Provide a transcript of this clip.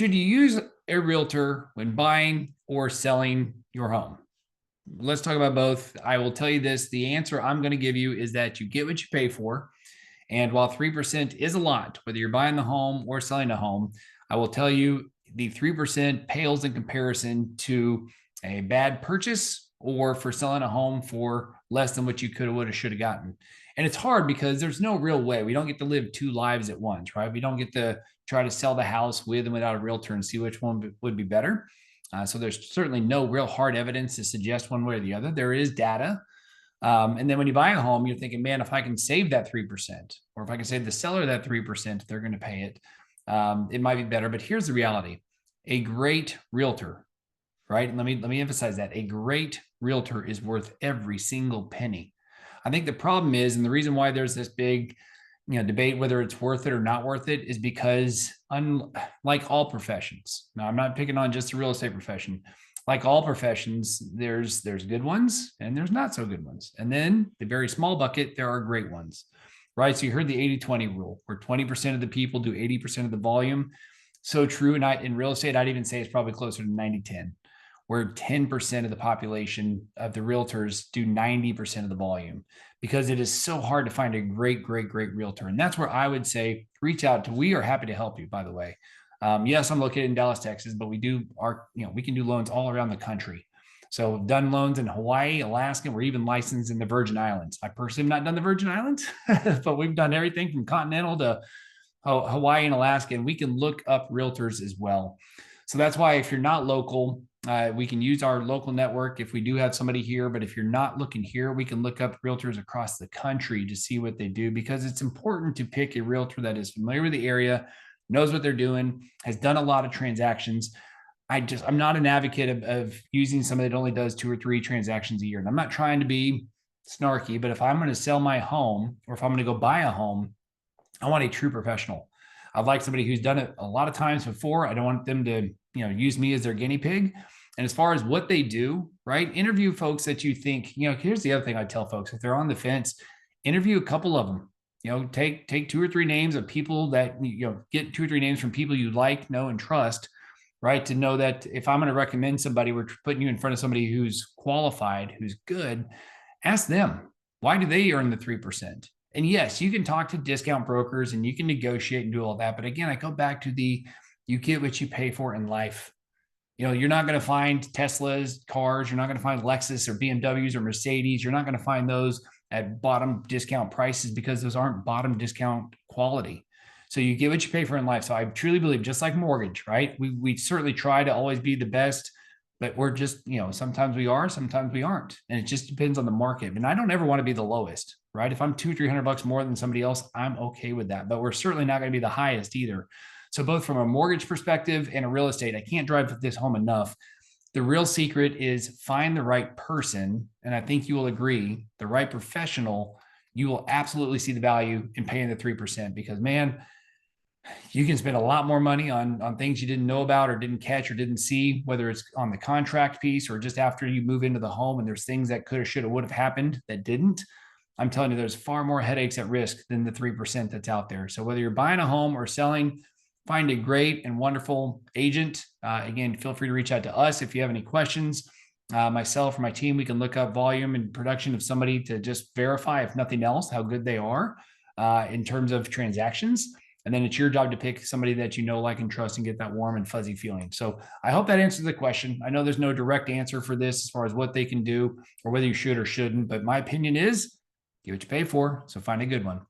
Should you use a realtor when buying or selling your home? Let's talk about both. I will tell you this. The answer I'm going to give you is that you get what you pay for. And while 3% is a lot, whether you're buying the home or selling a home, I will tell you the 3% pales in comparison to a bad purchase or for selling a home for less than what you could have, would have, should have gotten. And it's hard because there's no real way. We don't get to live two lives at once, right? We don't get to try to sell the house with and without a realtor and see which one would be better. So there's certainly no real hard evidence to suggest one way or the other. There is data. And then when you buy a home, you're thinking, man, if I can save that 3%, or if I can save the seller that 3%, they're going to pay it. It might be better. But here's the reality. A great realtor, right? And let me emphasize that. A great realtor is worth every single penny. I think the problem is, and the reason why there's this big debate whether it's worth it or not worth it is because unlike all professions, now I'm not picking on just the real estate profession, like all professions, there's good ones and there's not so good ones. And then the very small bucket, there are great ones, right? So you heard the 80-20 rule where 20% of the people do 80% of the volume. So true. And in real estate, I'd even say it's probably closer to 90-10, where 10% of the population of the realtors do 90% of the volume, because it is so hard to find a great realtor. And that's where I would say, reach out to, we are happy to help you, by the way. Yes, I'm located in Dallas, Texas, but we can do loans all around the country. So we've done loans in Hawaii, Alaska. We're even licensed in the Virgin Islands. I personally have not done the Virgin Islands, but we've done everything from continental to Hawaii and Alaska, and we can look up realtors as well. So that's why if you're not local, we can use our local network if we do have somebody here. But if you're not looking here, we can look up realtors across the country to see what they do, because it's important to pick a realtor that is familiar with the area, knows what they're doing, has done a lot of transactions. I'm not an advocate of using somebody that only does 2 or 3 transactions a year. And I'm not trying to be snarky, but if I'm going to sell my home or if I'm going to go buy a home, I want a true professional. I'd like somebody who's done it a lot of times before. I don't want them to, use me as their guinea pig. And as far as what they do, right? Interview folks that you think, here's the other thing I tell folks: if they're on the fence, interview a couple of them. Take 2 or 3 names of people that, get 2 or 3 names from people you like, know, and trust, right? To know that if I'm going to recommend somebody, we're putting you in front of somebody who's qualified, who's good. Ask them, why do they earn the 3%? And yes, you can talk to discount brokers and you can negotiate and do all that. But again, I go back to you get what you pay for in life. You're not going to find Teslas, cars. You're not going to find Lexus or BMWs or Mercedes. You're not going to find those at bottom discount prices, because those aren't bottom discount quality. So you get what you pay for in life. So I truly believe, just like mortgage, right? We certainly try to always be the best, but we're just, sometimes we are, sometimes we aren't. And it just depends on the market. And I don't ever want to be the lowest, right? If I'm $200-300 more than somebody else, I'm okay with that, but we're certainly not going to be the highest either. So both from a mortgage perspective and a real estate, I can't drive this home enough. The real secret is find the right person. And I think you will agree, the right professional, you will absolutely see the value in paying the 3%, because man, you can spend a lot more money on things you didn't know about or didn't catch or didn't see, whether it's on the contract piece or just after you move into the home and there's things that could have, should have, would have happened that didn't. I'm telling you, there's far more headaches at risk than the 3% that's out there. So whether you're buying a home or selling, find a great and wonderful agent. Again, feel free to reach out to us if you have any questions. Myself or my team, we can look up volume and production of somebody to just verify, if nothing else, how good they are in terms of transactions. And then it's your job to pick somebody that you know, like, and trust, and get that warm and fuzzy feeling. So I hope that answers the question. I know there's no direct answer for this as far as what they can do or whether you should or shouldn't, but my opinion is, get what you pay for. So find a good one.